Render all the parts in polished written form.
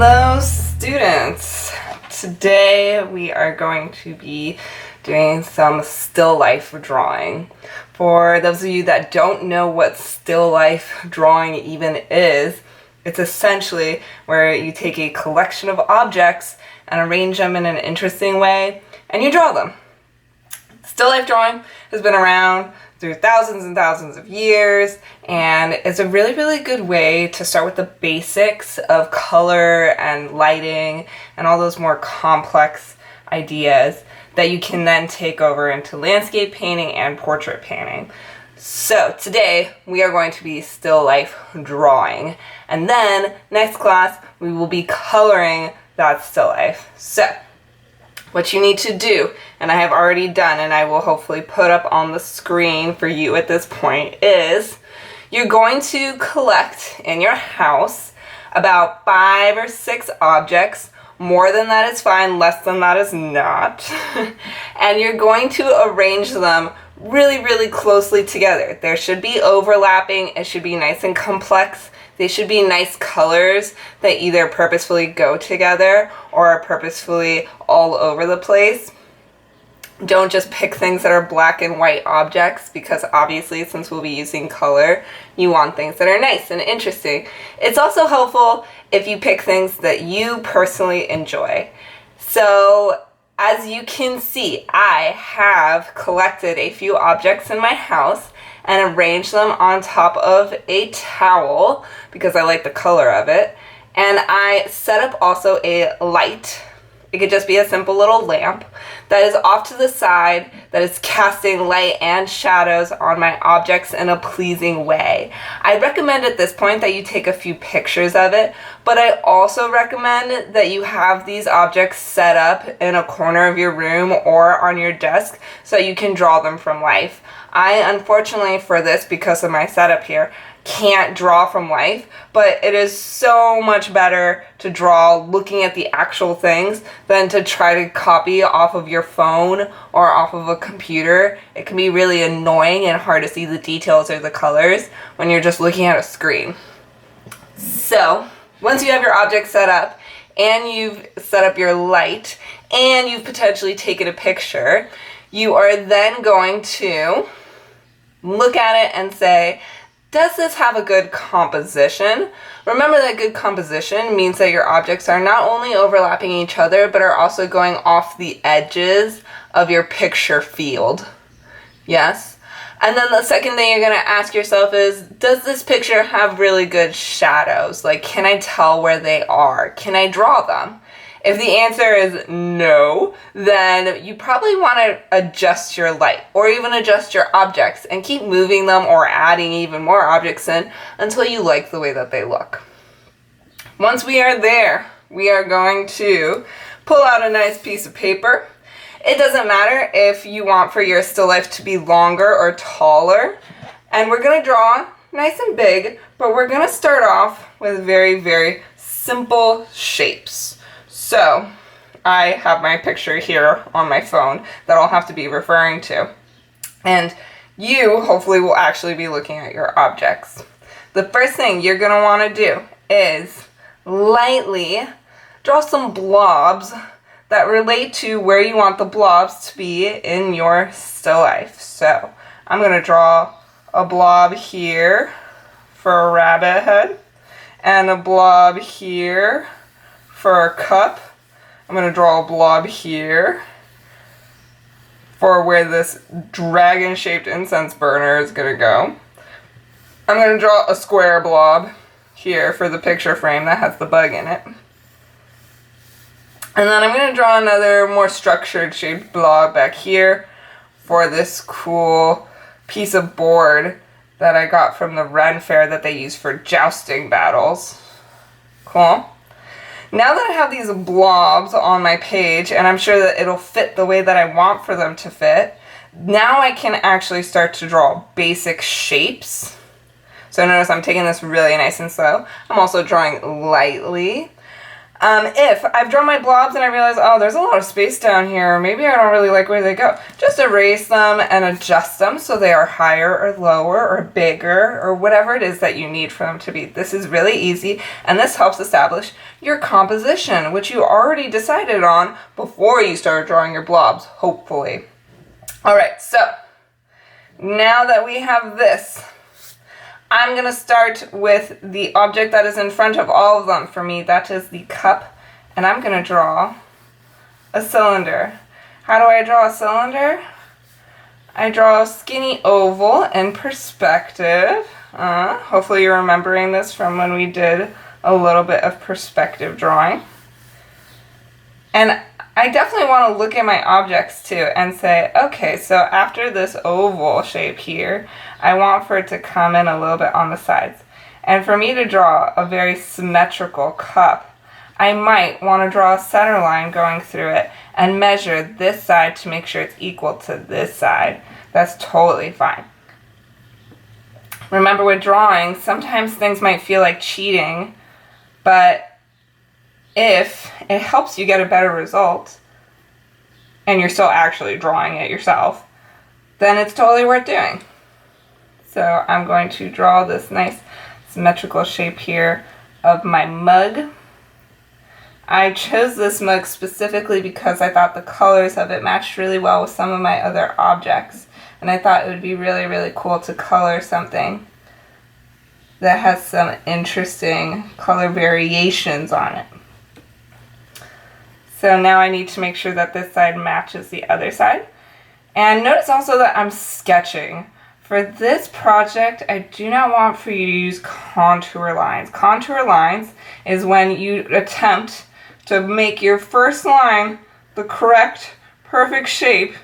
Hello students! Today we are going to be doing some still life drawing. For those of you that don't know what still life drawing even is, it's essentially where you take a collection of objects and arrange them in an interesting way and you draw them. Still life drawing has been around through thousands and thousands of years, and it's a really good way to start with the basics of color and lighting and all those more complex ideas that you can then take over into landscape painting and portrait painting. So today we are going to be still life drawing, and then next class we will be coloring that still life. So what you need to do, and I have already done and I will hopefully put up on the screen for you at this point, is you're going to collect in your house about 5 or 6 objects. More than that is fine, less than that is not. And you're going to arrange them really closely together. There should be overlapping, it should be nice and complex. They should be nice colors that either purposefully go together or are purposefully all over the place. Don't just pick things that are black and white objects, because obviously since we'll be using color, you want things that are nice and interesting. It's also helpful if you pick things that you personally enjoy. So as you can see, I have collected a few objects in my house and arrange them on top of a towel because I like the color of it. And I set up also a light. It could just be a simple little lamp that is off to the side that is casting light and shadows on my objects in a pleasing way. I recommend at this point that you take a few pictures of it, but I also recommend that you have these objects set up in a corner of your room or on your desk so you can draw them from life. I unfortunately for this, because of my setup here, can't draw from life, but it is so much better to draw looking at the actual things than to try to copy off of your phone or off of a computer. It can be really annoying and hard to see the details or the colors when you're just looking at a screen. So once you have your object set up and you've set up your light and you've potentially taken a picture, you are then going to look at it and say, does this have a good composition? Remember that good composition means that your objects are not only overlapping each other, but are also going off the edges of your picture field. Yes? And then the second thing you're going to ask yourself is, does this picture have really good shadows? Like, can I tell where they are? Can I draw them? If the answer is no, then you probably want to adjust your light or even adjust your objects and keep moving them or adding even more objects in until you like the way that they look. Once we are there, we are going to pull out a nice piece of paper. It doesn't matter if you want for your still life to be longer or taller. And we're going to draw nice and big, but we're going to start off with very simple shapes. So I have my picture here on my phone that I'll have to be referring to. And you hopefully will actually be looking at your objects. The first thing you're going to want to do is lightly draw some blobs that relate to where you want the blobs to be in your still life. So I'm going to draw a blob here for a rabbit head and a blob here for a cup. I'm going to draw a blob here for where this dragon-shaped incense burner is going to go. I'm going to draw a square blob here for the picture frame that has the bug in it. And then I'm going to draw another more structured shaped blob back here for this cool piece of board that I got from the Ren Fair that they use for jousting battles. Cool. Now that I have these blobs on my page, and I'm sure that it'll fit the way that I want for them to fit, now I can actually start to draw basic shapes. So notice I'm taking this really nice and slow. I'm also drawing lightly. If I've drawn my blobs and I realize, oh, there's a lot of space down here, maybe I don't really like where they go, just erase them and adjust them so they are higher or lower or bigger or whatever it is that you need for them to be. This is really easy, and this helps establish your composition, which you already decided on before you started drawing your blobs, hopefully. All right, so now that we have this, I'm going to start with the object that is in front of all of them. For me, that is the cup, and I'm going to draw a cylinder. How do I draw a cylinder? I draw a skinny oval in perspective. Hopefully you're remembering this from when we did a little bit of perspective drawing. And I definitely want to look at my objects too and say, okay, so after this oval shape here, I want for it to come in a little bit on the sides. And for me to draw a very symmetrical cup, I might want to draw a center line going through it and measure this side to make sure it's equal to this side. That's totally fine. Remember, with drawing, sometimes things might feel like cheating, but if it helps you get a better result and you're still actually drawing it yourself, then it's totally worth doing. So I'm going to draw this nice symmetrical shape here of my mug. I chose this mug specifically because I thought the colors of it matched really well with some of my other objects, and I thought it would be really, really cool to color something that has some interesting color variations on it. So now I need to make sure that this side matches the other side. And notice also that I'm sketching. For this project, I do not want for you to use contour lines. Contour lines is when you attempt to make your first line the correct, perfect shape,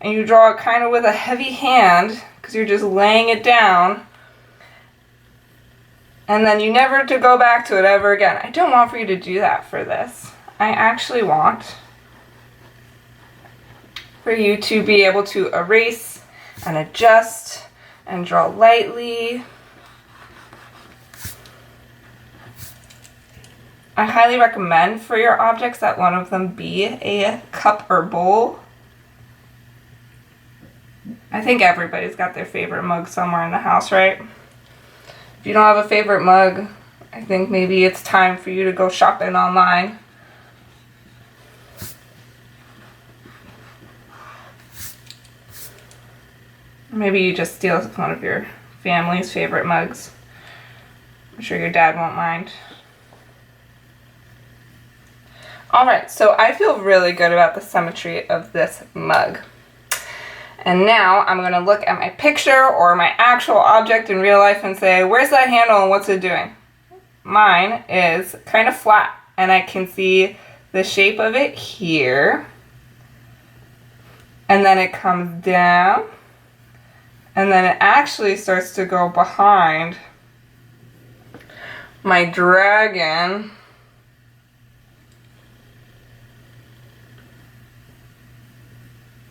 and you draw it kind of with a heavy hand because you're just laying it down, and then you never to go back to it ever again. I don't want for you to do that for this. I actually want for you to be able to erase and adjust and draw lightly. I highly recommend for your objects that one of them be a cup or bowl. I think everybody's got their favorite mug somewhere in the house, right? If you don't have a favorite mug, I think maybe it's time for you to go shopping online. Maybe you just steal one of your family's favorite mugs. I'm sure your dad won't mind. Alright, so I feel really good about the symmetry of this mug. And now I'm going to look at my picture or my actual object in real life and say, where's that handle and what's it doing? Mine is kind of flat, and I can see the shape of it here. And then it comes down. And then it actually starts to go behind my dragon.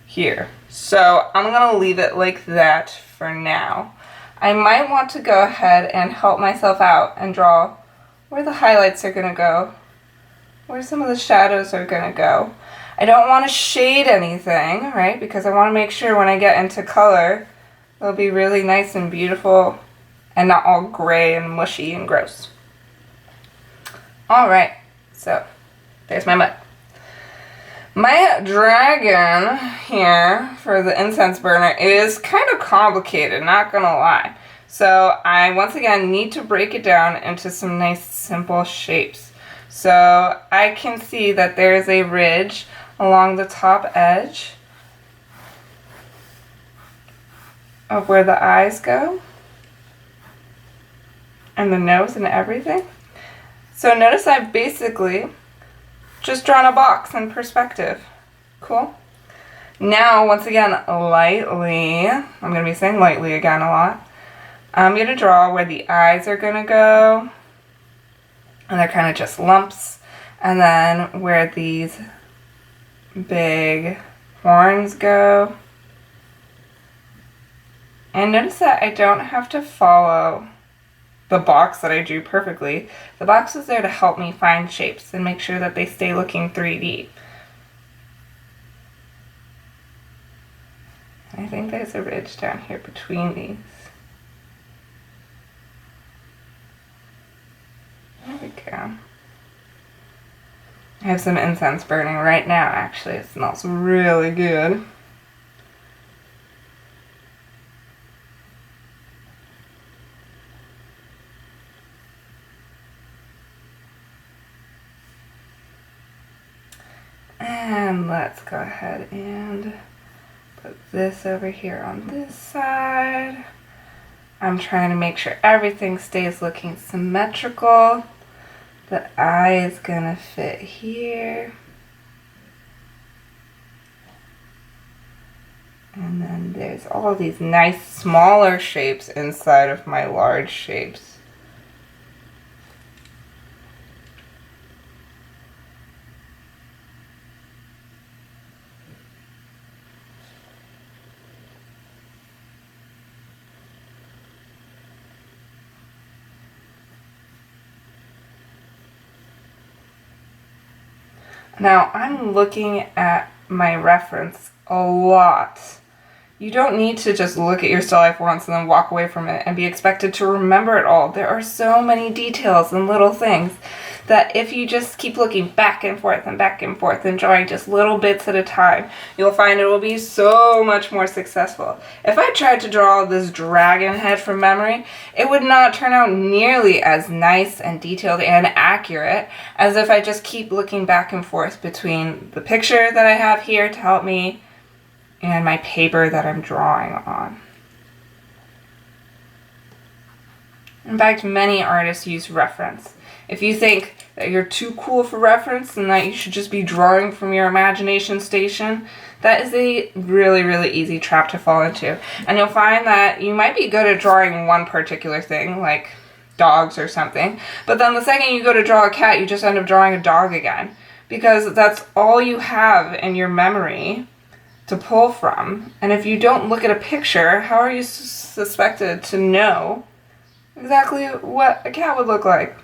Here. So I'm going to leave it like that for now. I might want to go ahead and help myself out and draw where the highlights are going to go, where some of the shadows are going to go. I don't want to shade anything, right? Because I want to make sure when I get into color, it'll be really nice and beautiful and not all gray and mushy and gross. Alright, so there's my mug. My dragon here for the incense burner is kind of complicated, not gonna lie. So I once again need to break it down into some nice simple shapes. So I can see that there's a ridge along the top edge of where the eyes go and the nose and everything. So notice I've basically just drawn a box in perspective. Cool. Now, once again, lightly, I'm going to be saying lightly again a lot, I'm going to draw where the eyes are going to go, and they're kind of just lumps, and then where these big horns go. And notice that I don't have to follow the box that I drew perfectly. The box was there to help me find shapes and make sure that they stay looking 3D. I think there's a ridge down here between these. There we go. I have some incense burning right now, actually. It smells really good. And let's go ahead and put this over here on this side. I'm trying to make sure everything stays looking symmetrical. The eye is gonna fit here. And then there's all these nice smaller shapes inside of my large shapes. Now I'm looking at my reference a lot. You don't need to just look at your still life once and then walk away from it and be expected to remember it all. There are so many details and little things that if you just keep looking back and forth and drawing just little bits at a time, you'll find it will be so much more successful. If I tried to draw this dragon head from memory, it would not turn out nearly as nice and detailed and accurate as if I just keep looking back and forth between the picture that I have here to help me and my paper that I'm drawing on. In fact, many artists use reference. If you think that you're too cool for reference and that you should just be drawing from your imagination station, that is a really, really easy trap to fall into. And you'll find that you might be good at drawing one particular thing, like dogs or something, but then the second you go to draw a cat, you just end up drawing a dog again, because that's all you have in your memory to pull from. And if you don't look at a picture, how are you suspected to know exactly what a cat would look like?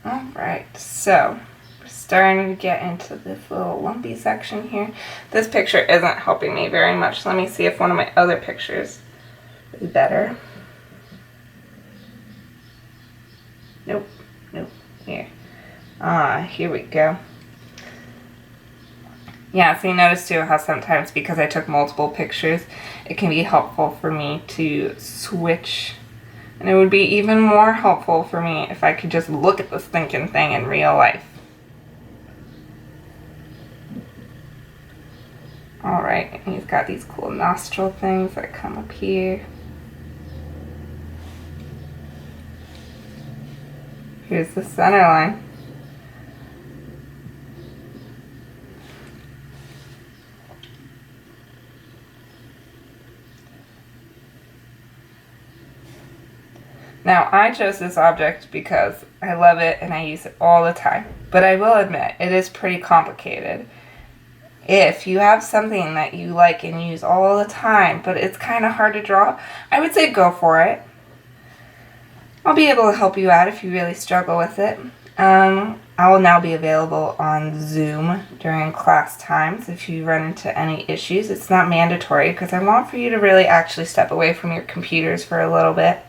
Alright, so we're starting to get into this little lumpy section here. This picture isn't helping me very much. Let me see if one of my other pictures is better. Nope, here. Here we go. Yeah, so you notice too how sometimes because I took multiple pictures, it can be helpful for me to switch. And it would be even more helpful for me if I could just look at this thinking thing in real life. Alright, and he's got these cool nostril things that come up here. Here's the center line. Now, I chose this object because I love it and I use it all the time. But I will admit, it is pretty complicated. If you have something that you like and use all the time, but it's kind of hard to draw, I would say go for it. I'll be able to help you out if you really struggle with it. I will now be available on Zoom during class times if you run into any issues. It's not mandatory because I want for you to really actually step away from your computers for a little bit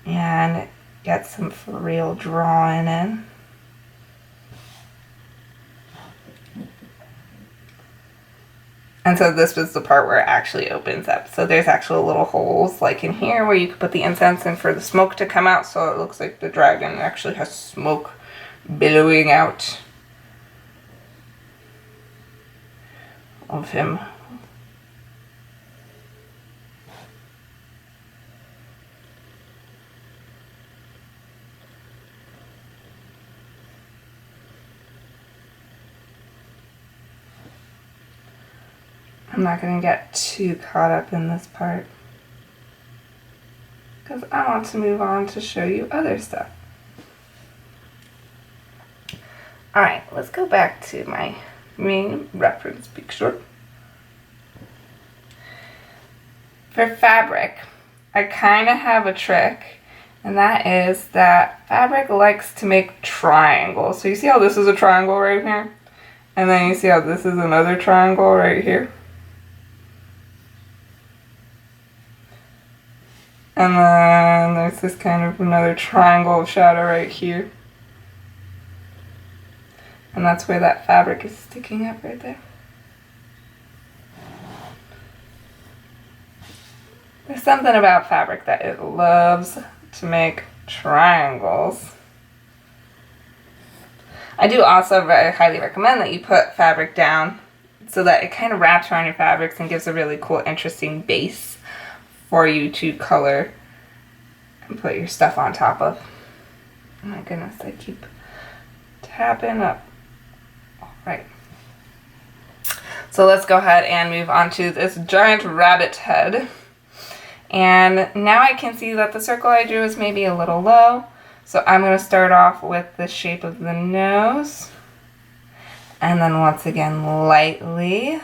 and get some for real drawing in. And so this was the part where it actually opens up. So there's actual little holes like in here where you could put the incense in for the smoke to come out, so it looks like the dragon actually has smoke billowing out of him. I'm not going to get too caught up in this part because I want to move on to show you other stuff. Alright, let's go back to my main reference picture. For fabric, I kind of have a trick, and that is that fabric likes to make triangles. So you see how this is a triangle right here? And then you see how this is another triangle right here? And then there's this kind of another triangle of shadow right here. And that's where that fabric is sticking up right there. There's something about fabric that it loves to make triangles. I do also very highly recommend that you put fabric down so that it kind of wraps around your fabrics and gives a really cool, interesting base for you to color and put your stuff on top of. Oh my goodness, I keep tapping up. All right. So let's go ahead and move on to this giant rabbit head. And now I can see that the circle I drew is maybe a little low. So I'm going to start off with the shape of the nose. And then once again, lightly,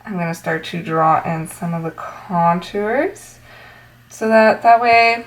I'm going to start to draw in some of the contours. So that way,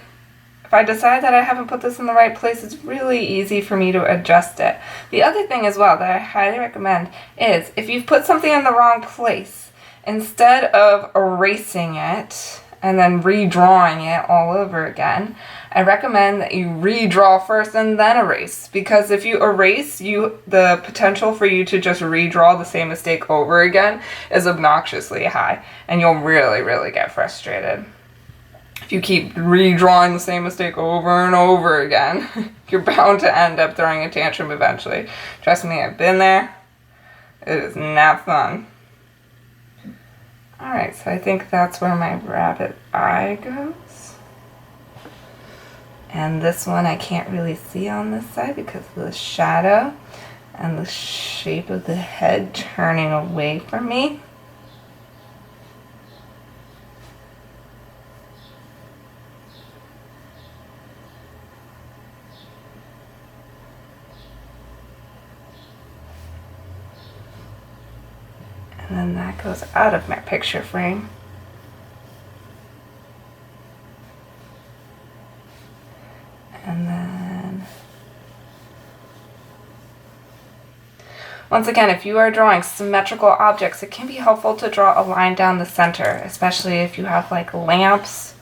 if I decide that I haven't put this in the right place, it's really easy for me to adjust it. The other thing as well that I highly recommend is if you've put something in the wrong place, instead of erasing it and then redrawing it all over again, I recommend that you redraw first and then erase. Because if you erase, the potential for you to just redraw the same mistake over again is obnoxiously high, and you'll really, really get frustrated. If you keep redrawing the same mistake over and over again, you're bound to end up throwing a tantrum eventually. Trust me, I've been there. It is not fun. Alright, so I think that's where my rabbit eye goes. And this one I can't really see on this side because of the shadow and the shape of the head turning away from me. And then that goes out of my picture frame. And then, once again, if you are drawing symmetrical objects, it can be helpful to draw a line down the center, especially if you have like lamps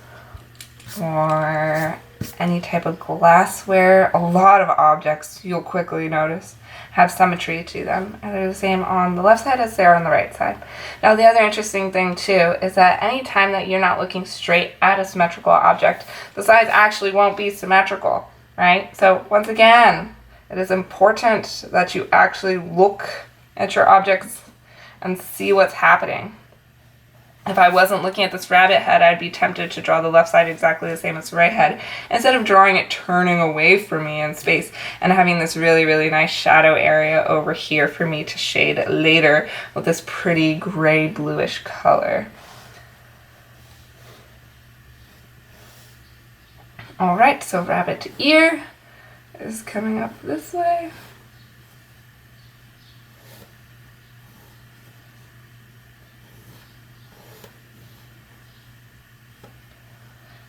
or any type of glassware. A lot of objects, you'll quickly notice, have symmetry to them, and they're the same on the left side as they are on the right side. Now the other interesting thing too is that any time that you're not looking straight at a symmetrical object, the sides actually won't be symmetrical, right? So once again, it is important that you actually look at your objects and see what's happening. If I wasn't looking at this rabbit head, I'd be tempted to draw the left side exactly the same as the right head, instead of drawing it turning away from me in space and having this really, really nice shadow area over here for me to shade later with this pretty gray bluish color. Alright, so rabbit ear is coming up this way.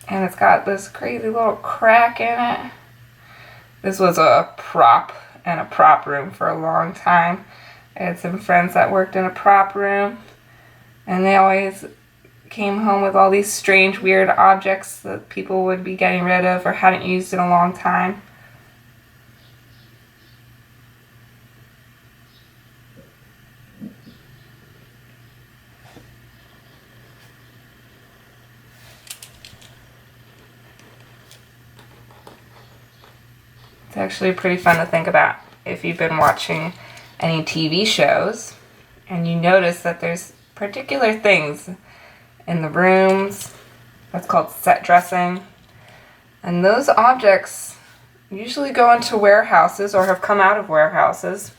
And it's got this crazy little crack in it. This was a prop in a prop room for a long time. I had some friends that worked in a prop room, and they always came home with all these strange, weird objects that people would be getting rid of or hadn't used in a long time. It's actually pretty fun to think about if you've been watching any TV shows and you notice that there's particular things in the rooms. That's called set dressing. And those objects usually go into warehouses or have come out of warehouses.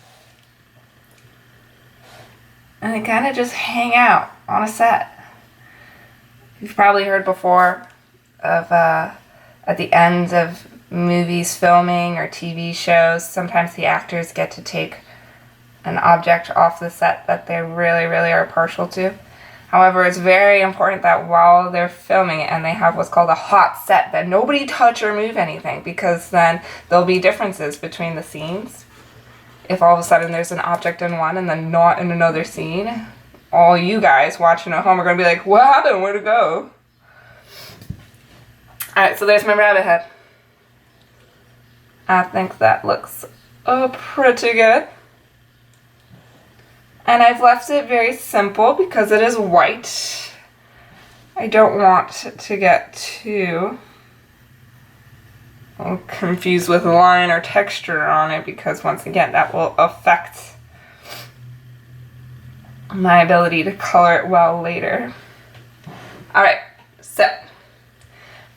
And they kind of just hang out on a set. You've probably heard before of at the end of movies filming or TV shows, sometimes the actors get to take an object off the set that they really, really are partial to. However, it's very important that while they're filming it and they have what's called a hot set, that nobody touch or move anything, because then there'll be differences between the scenes. If all of a sudden there's an object in one and then not in another scene, all you guys watching at home are going to be like, what happened? Where'd it go? Alright, so there's my rabbit head. I think that looks pretty good. And I've left it very simple because it is white. I don't want to get too confused with line or texture on it, because once again that will affect my ability to color it well later. Alright, so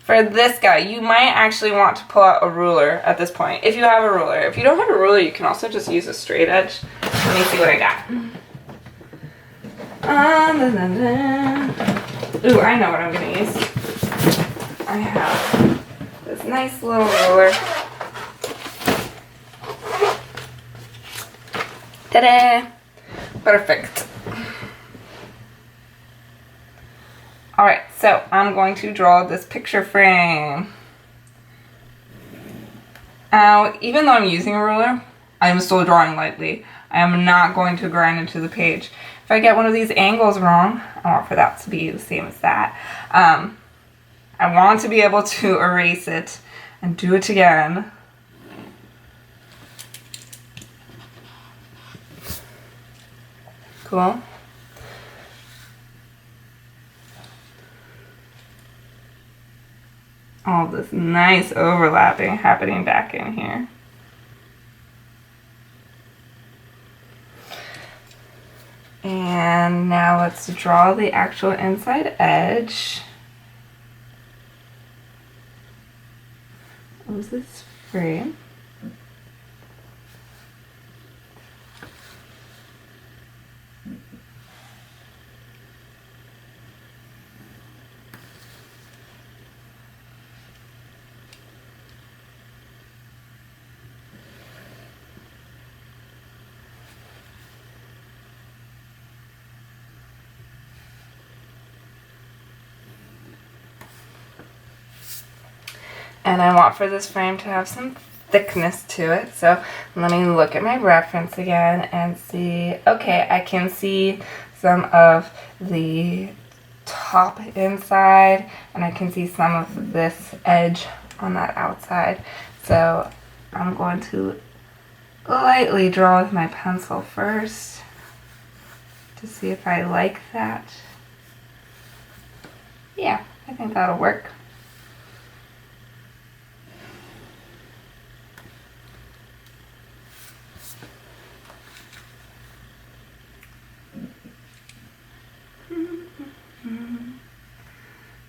for this guy, you might actually want to pull out a ruler at this point, if you have a ruler. If you don't have a ruler, you can also just use a straight edge. Let me see what I got. Ooh, I know what I'm going to use. I have this nice little ruler. Ta-da! Perfect. Alright, so I'm going to draw this picture frame. Now, even though I'm using a ruler, I'm still drawing lightly. I am not going to grind into the page. If I get one of these angles wrong, I want for that to be the same as that. I want to be able to erase it and do it again. Cool. All this nice overlapping happening back in here. And now let's draw the actual inside edge of this frame. And I want for this frame to have some thickness to it. So let me look at my reference again and see. Okay, I can see some of the top inside, and I can see some of this edge on that outside. So I'm going to lightly draw with my pencil first to see if I like that. Yeah, I think that'll work.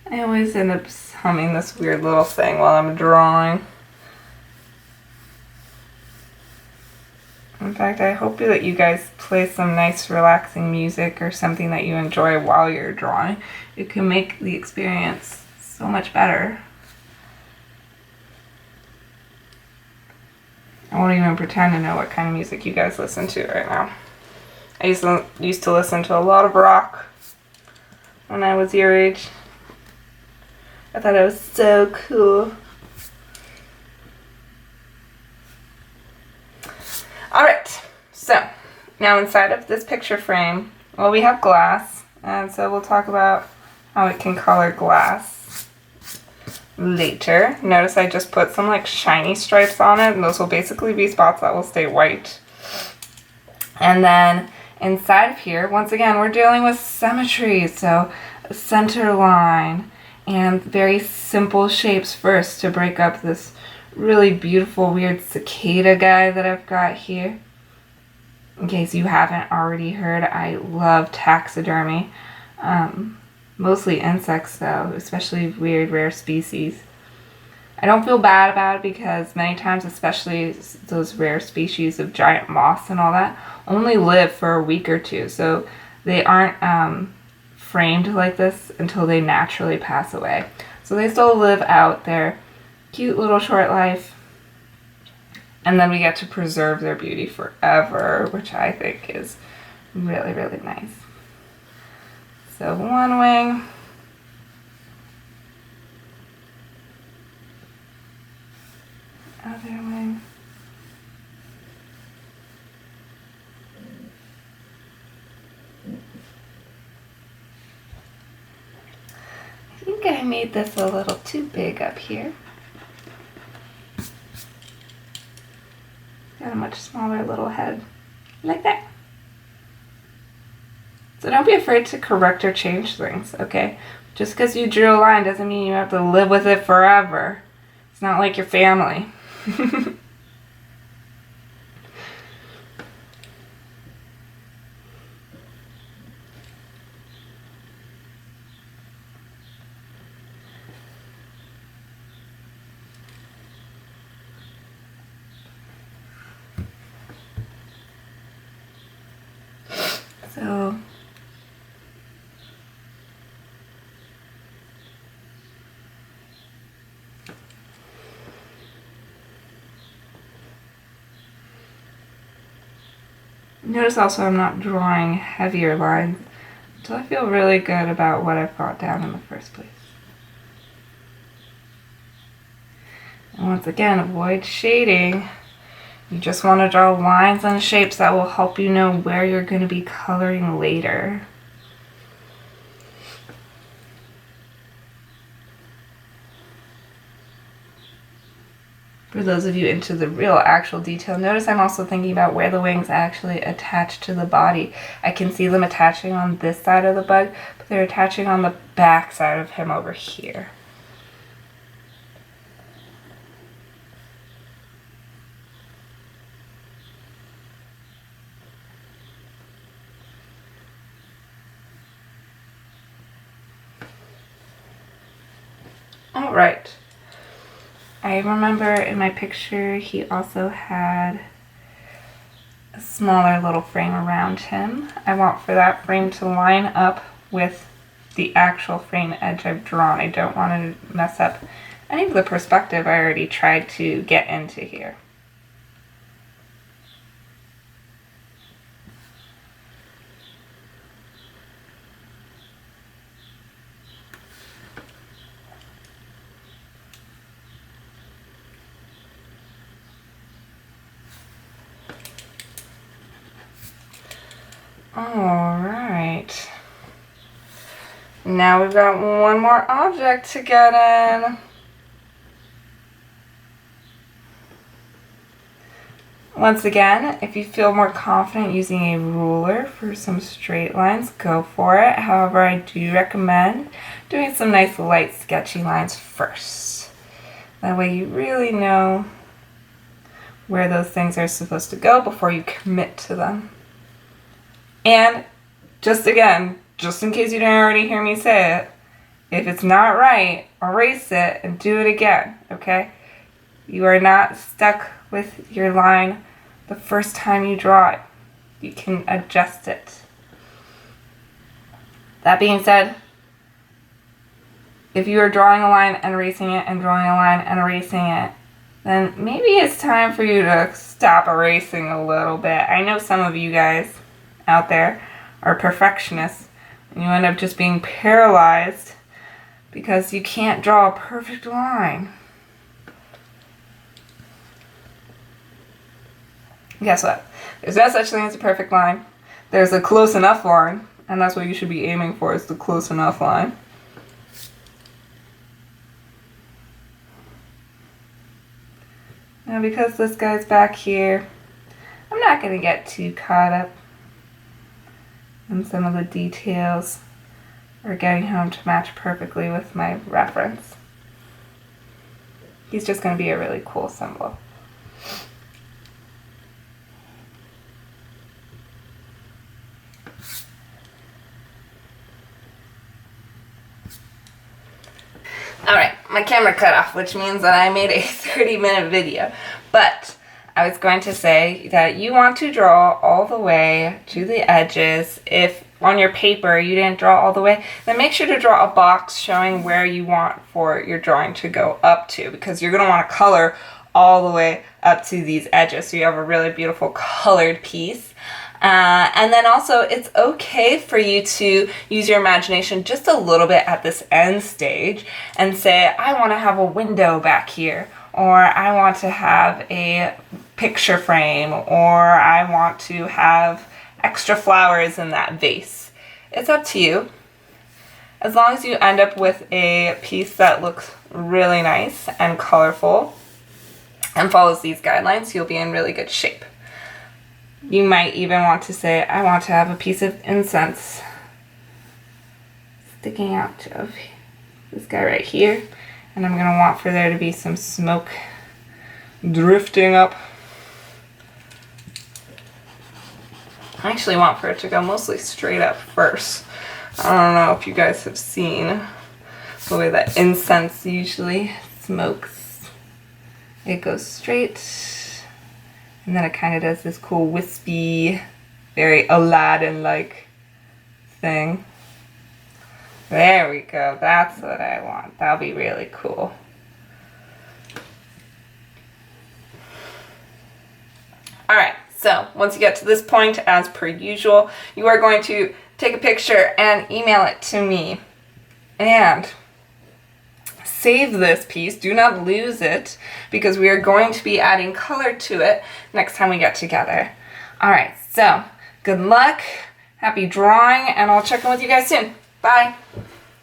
I always end up humming this weird little thing while I'm drawing. In fact, I hope that you guys play some nice relaxing music or something that you enjoy while you're drawing. It can make the experience so much better. I won't even pretend to know what kind of music you guys listen to right now. I used to listen to a lot of rock when I was your age. I thought it was so cool. Alright, so now inside of this picture frame, well, we have glass, and so we'll talk about how it can color glass later. Notice I just put some like shiny stripes on it, and those will basically be spots that will stay white. And then inside of here, once again, we're dealing with symmetry, so a center line and very simple shapes first to break up this really beautiful weird cicada guy that I've got here. In case you haven't already heard, I love taxidermy. Mostly insects though, especially weird rare species. I don't feel bad about it because many times, especially those rare species of giant moths and all that, only live for a week or two, so they aren't framed like this until they naturally pass away. So they still live out their cute little short life, and then we get to preserve their beauty forever, which I think is really, really nice. So one wing. Other wing. I think I made this a little too big up here. Got a much smaller little head, like that. So don't be afraid to correct or change things, okay? Just because you drew a line doesn't mean you have to live with it forever. It's not like your family. So notice also I'm not drawing heavier lines until I feel really good about what I've got down in the first place. And once again, avoid shading. You just want to draw lines and shapes that will help you know where you're going to be coloring later. For those of you into the real actual detail, notice I'm also thinking about where the wings actually attach to the body. I can see them attaching on this side of the bug, but they're attaching on the back side of him over here. All right. I remember in my picture he also had a smaller little frame around him. I want for that frame to line up with the actual frame edge I've drawn. I don't want to mess up any of the perspective I already tried to get into here. Alright. Now we've got one more object to get in. Once again, if you feel more confident using a ruler for some straight lines, go for it. However, I do recommend doing some nice light sketchy lines first. That way you really know where those things are supposed to go before you commit to them. And just again, just in case you didn't already hear me say it, if it's not right, erase it and do it again, okay? You are not stuck with your line the first time you draw it. You can adjust it. That being said, if you are drawing a line and erasing it and drawing a line and erasing it, then maybe it's time for you to stop erasing a little bit. I know some of you guys out there are perfectionists and you end up just being paralyzed because you can't draw a perfect line. Guess what? There's no such thing as a perfect line. There's a close enough line, and that's what you should be aiming for, is the close enough line. Now because this guy's back here, I'm not going to get too caught up in some of the details or getting him to match perfectly with my reference. He's just going to be a really cool symbol. Alright, my camera cut off, which means that I made a 30-minute video. But I was going to say that you want to draw all the way to the edges. If on your paper you didn't draw all the way, then make sure to draw a box showing where you want for your drawing to go up to, because you're going to want to color all the way up to these edges so you have a really beautiful colored piece. And then also, it's okay for you to use your imagination just a little bit at this end stage and say, I want to have a window back here, or I want to have a picture frame, or I want to have extra flowers in that vase. It's up to you. As long as you end up with a piece that looks really nice and colorful and follows these guidelines, you'll be in really good shape. You might even want to say, I want to have a piece of incense sticking out of this guy right here. And I'm going to want for there to be some smoke drifting up. I actually want for it to go mostly straight up first. I don't know if you guys have seen the way that incense usually smokes. It goes straight, and then it kind of does this cool wispy, very Aladdin-like thing. There we go. That's what I want. That'll be really cool. Alright, so once you get to this point, as per usual, you are going to take a picture and email it to me. And save this piece. Do not lose it, because we are going to be adding color to it next time we get together. Alright, so good luck, happy drawing, and I'll check in with you guys soon. Bye!